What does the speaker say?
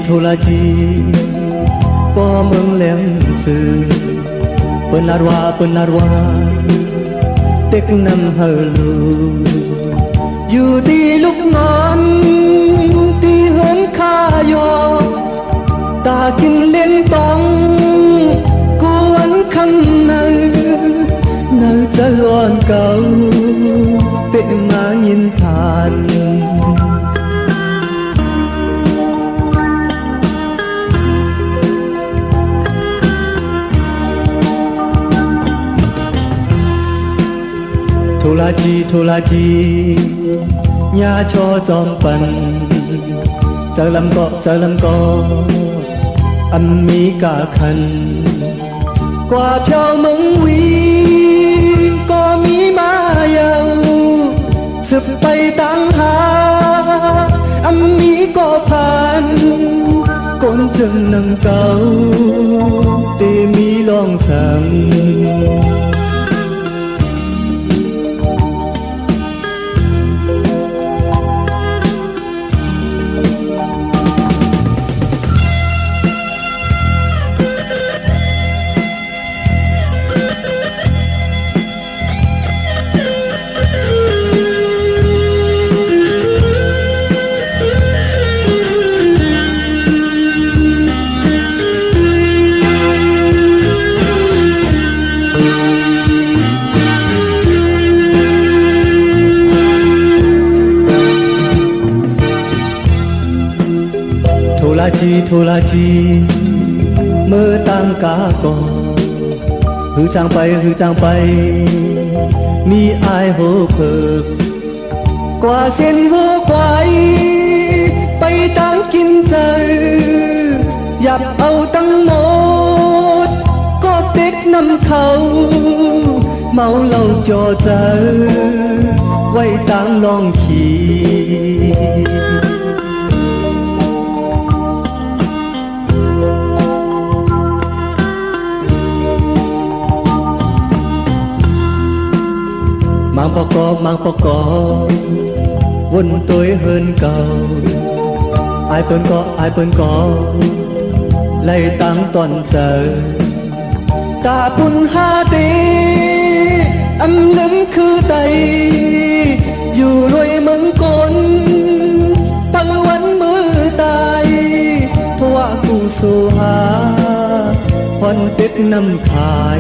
thô la chi có mừng lén sư bên la đoa tết năm hờ lu dù ti lúc ngon ti hơn kha yo ta kinh lên tông cô ăn khăn nơi giờ on cầu biết mà nhìn than thô la chi nhà cho dòm phần giờ làm có âm mi cả khăn qua theo mong quý có mi ma yêu sụp bay tăng ha âm mi có phan con rừng nâng cao tê mi long sầm thô la chi mơ tăng cá cò hư trang bay mi ai hô phược qua sen vô quái bay tăng kinh giờ dạp âu tăng một có tết năm khâu máu lâu cho giờ quay tăng long khí mang bọc có vun tối hơn cầu ai bên có lấy tăng toàn giờ ta bun ha tê âm lấm khư tay dù rồi mừng con tăng vẫn mưa tay thoa cụ sô ha hoàn tết năm khai